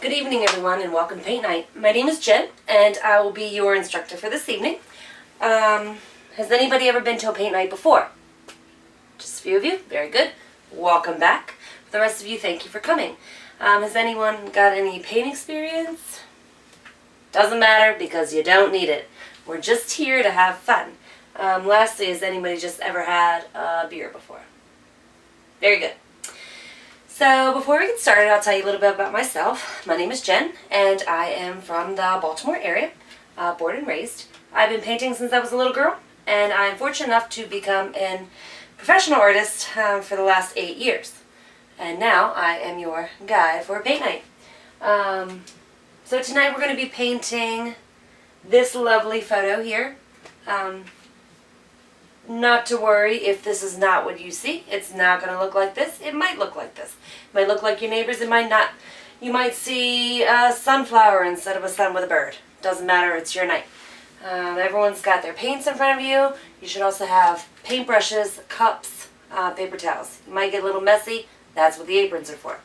Good evening, everyone, and welcome to Paint Night. My name is Jen, and I will be your instructor for this evening. Has anybody ever been to a paint night before? Just a few of you? Very good. Welcome back. For the rest of you, thank you for coming. Has anyone got any paint experience? Doesn't matter because you don't need it. We're just here to have fun. Lastly, has anybody just ever had a beer before? Very good. So before we get started, I'll tell you a little bit about myself. My name is Jen, and I am from the Baltimore area, born and raised. I've been painting since I was a little girl, and I'm fortunate enough to become a professional artist for the last 8 years. And now I am your guide for paint night. So tonight we're going to be painting this lovely photo here. Not to worry if this is not what you see. It's not going to look like this. It might look like this. It might look like your neighbors. It might not. You might see a sunflower instead of a sun with a bird. Doesn't matter. It's your night. Everyone's got their paints in front of you. You should also have paintbrushes, cups, paper towels. You might get a little messy. That's what the aprons are for.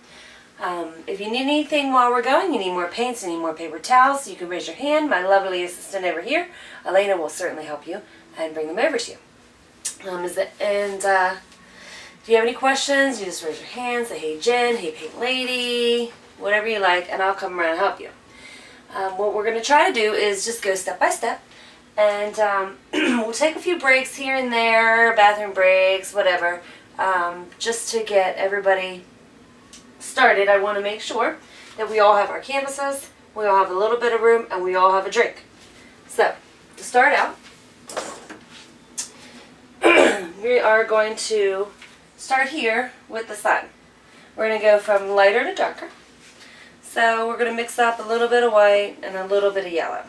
If you need anything while we're going, you need more paints, you need more paper towels, you can raise your hand. My lovely assistant over here, Elena, will certainly help you and bring them over to you. If you have any questions, you just raise your hand, say, hey Jen, hey paint lady, whatever you like, and I'll come around and help you. What we're going to try to do is just go step by step, and we'll take a few breaks here and there, bathroom breaks, whatever, just to get everybody started. I want to make sure that we all have our canvases, we all have a little bit of room, and we all have a drink. So, to start out, we are going to start here with the sun. We're going to go from lighter to darker. So we're going to mix up a little bit of white and a little bit of yellow.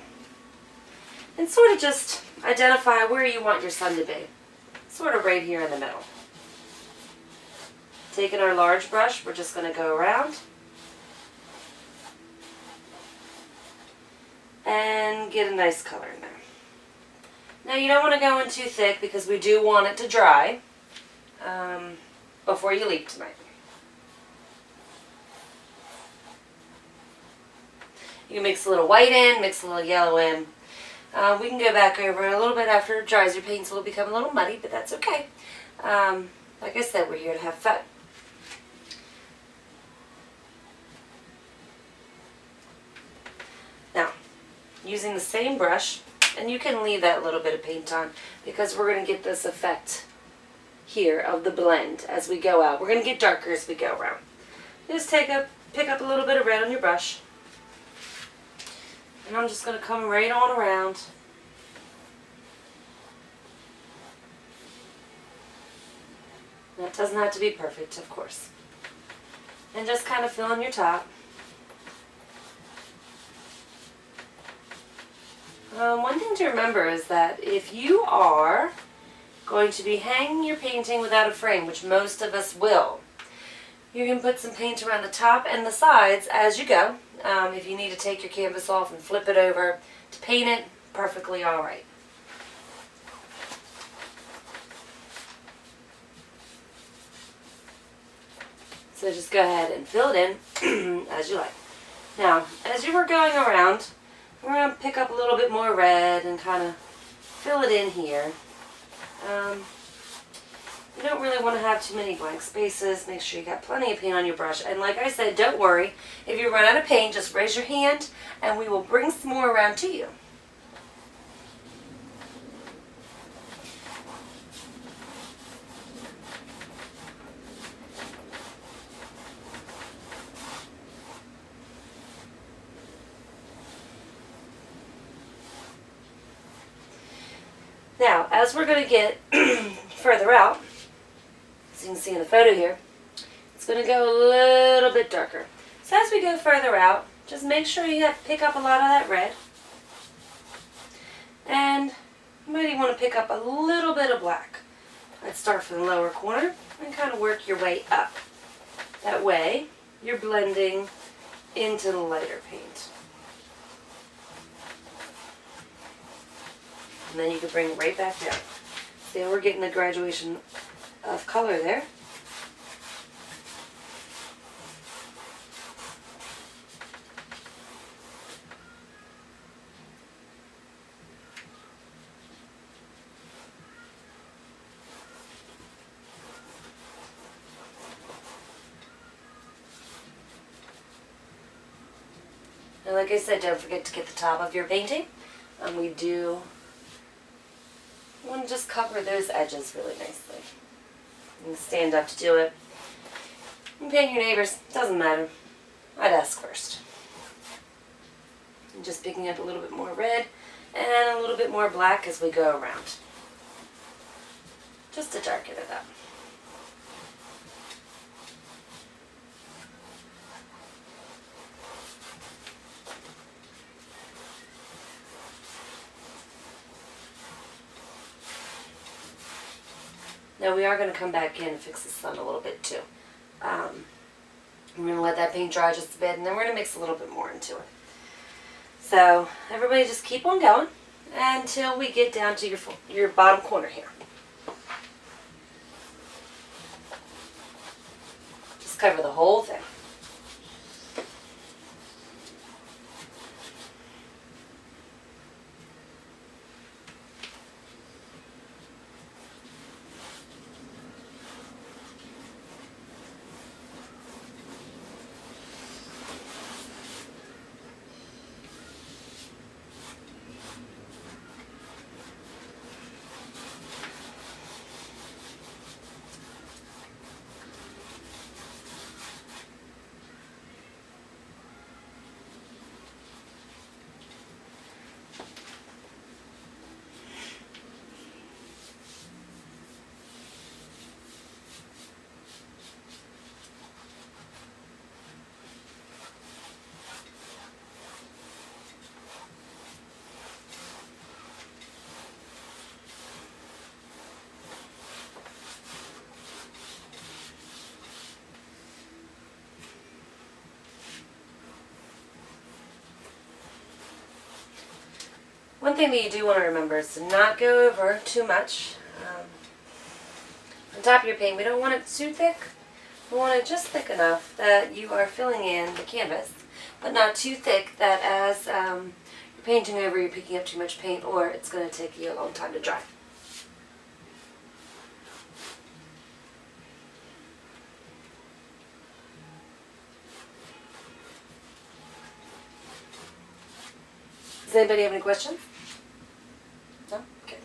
And sort of just identify where you want your sun to be. Sort of right here in the middle. Taking our large brush, we're just going to go around and get a nice color in there. Now you don't want to go in too thick because we do want it to dry before you leave tonight. You can mix a little white in, mix a little yellow in. We can go back over it a little bit after it dries. Your paints will become a little muddy, but that's okay. Like I said, we're here to have fun. Now, using the same brush, and you can leave that little bit of paint on because we're going to get this effect here of the blend as we go out. We're going to get darker as we go around. Just pick up a little bit of red on your brush. And I'm just going to come right on around. That doesn't have to be perfect, of course. And just kind of fill in your top. One thing to remember is that if you are going to be hanging your painting without a frame, which most of us will, you can put some paint around the top and the sides as you go. If you need to take your canvas off and flip it over to paint it, perfectly alright. So just go ahead and fill it in as you like. Now, as you were going around, we're going to pick up a little bit more red and kind of fill it in here. You don't really want to have too many blank spaces. Make sure you got plenty of paint on your brush. And like I said, don't worry. If you run out of paint, just raise your hand and we will bring some more around to you. Now, as we're going to get further out, as you can see in the photo here, it's going to go a little bit darker. So as we go further out, just make sure you pick up a lot of that red. And you might even want to pick up a little bit of black. Let's start from the lower corner and kind of work your way up. That way, you're blending into the lighter paint. And then you can bring it right back down. See how we're getting a graduation of color there. And like I said, don't forget to get the top of your painting. We do want to just cover those edges really nicely. You can stand up to do it. You can paint your neighbors, doesn't matter. I'd ask first. I'm just picking up a little bit more red and a little bit more black as we go around. Just to darken it up. Now we are going to come back in and fix the sun a little bit too. We're going to let that paint dry just a bit, and then we're going to mix a little bit more into it. So everybody just keep on going until we get down to your bottom corner here. Just cover the whole thing. One thing that you do want to remember is to not go over too much. On top of your paint, we don't want it too thick. We want it just thick enough that you are filling in the canvas, but not too thick that as you're painting over, you're picking up too much paint, or it's going to take you a long time to dry. Does anybody have any questions? No? Okay.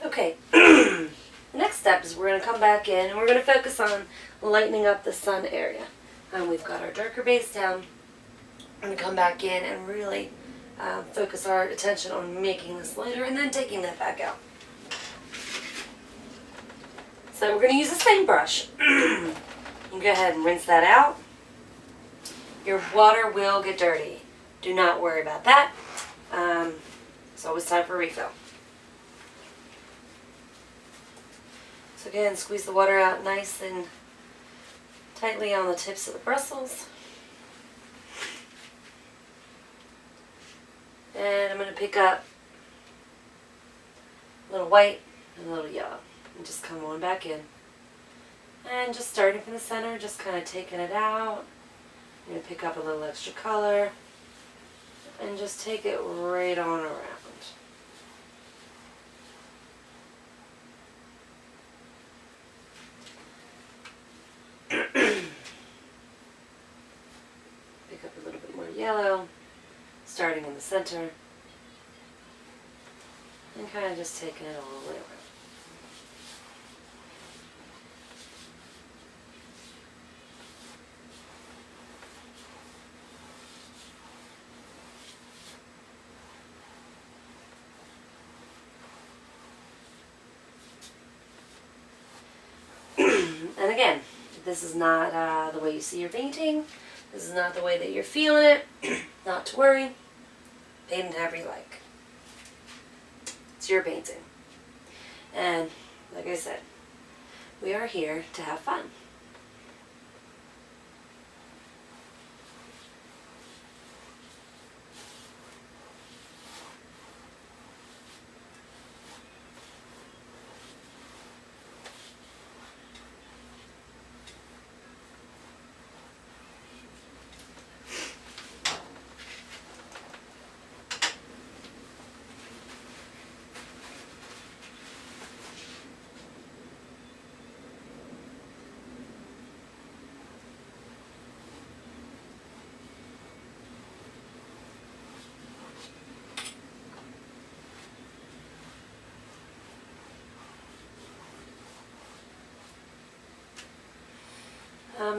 Okay, the next step is we're going to come back in and we're going to focus on lightening up the sun area. We've got our darker base down. We're going to come back in and really focus our attention on making this lighter and then taking that back out. So we're going to use the same brush. You can go ahead and rinse that out. Your water will get dirty. Do not worry about that. It's always time for a refill. So again, squeeze the water out nice and tightly on the tips of the bristles. And I'm going to pick up a little white and a little yellow and just come on back in. And just starting from the center, just kind of taking it out. I'm going to pick up a little extra color and just take it right on around. Pick up a little bit more yellow, starting in the center, and kind of just taking it all the way around. And again, this is not the way you see your painting. This is not the way that you're feeling it. Not to worry. Paint it however you like. It's your painting. And like I said, we are here to have fun.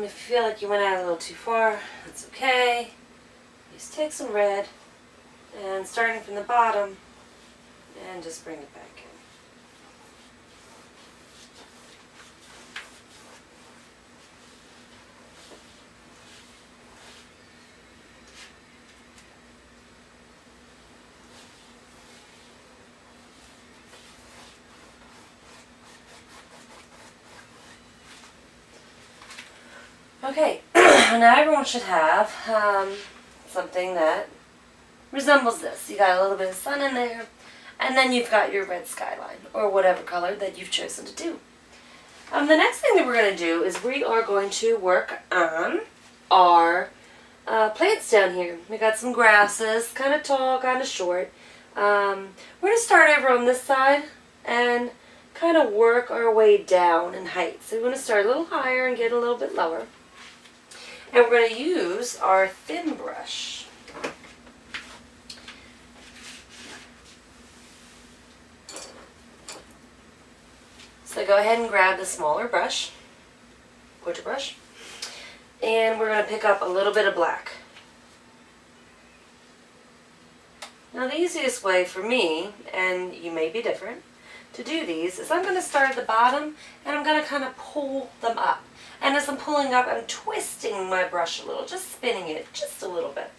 If you feel like you went out a little too far, that's okay. Just take some red and starting from the bottom and just bring it back in. Okay, now everyone should have something that resembles this. You got a little bit of sun in there, and then you've got your red skyline, or whatever color that you've chosen to do. The next thing that we're going to do is we are going to work on our plants down here. We got some grasses, kind of tall, kind of short. We're going to start over on this side and kind of work our way down in height. So we're going to start a little higher and get a little bit lower. And we're going to use our thin brush. So go ahead and grab the smaller brush, portrait brush, and we're going to pick up a little bit of black. Now the easiest way for me, and you may be different, to do these is I'm going to start at the bottom and I'm going to kind of pull them up. And as I'm pulling up, I'm twisting my brush a little, just spinning it just a little bit,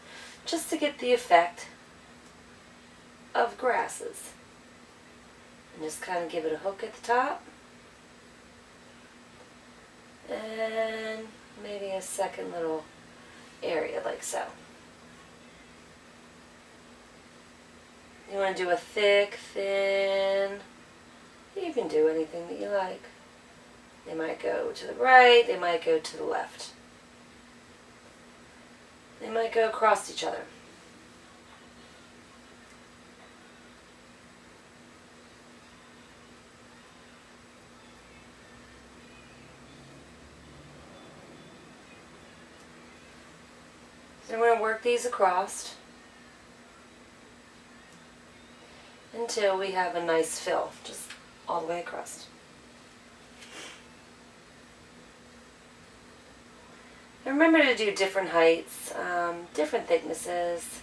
just to get the effect of grasses. And just kind of give it a hook at the top. And maybe a second little area like so. You want to do a thick, thin, you can do anything that you like. They might go to the right, they might go to the left. They might go across each other. So we're going to work these across until we have a nice fill, just all the way across. And remember to do different heights, different thicknesses.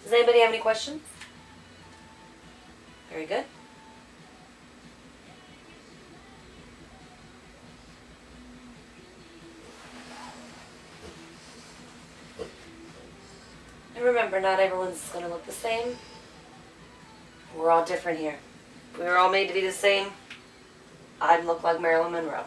Does anybody have any questions? Very good. And remember, not everyone's going to look the same. We're all different here. If we were all made to be the same, I'd look like Marilyn Monroe.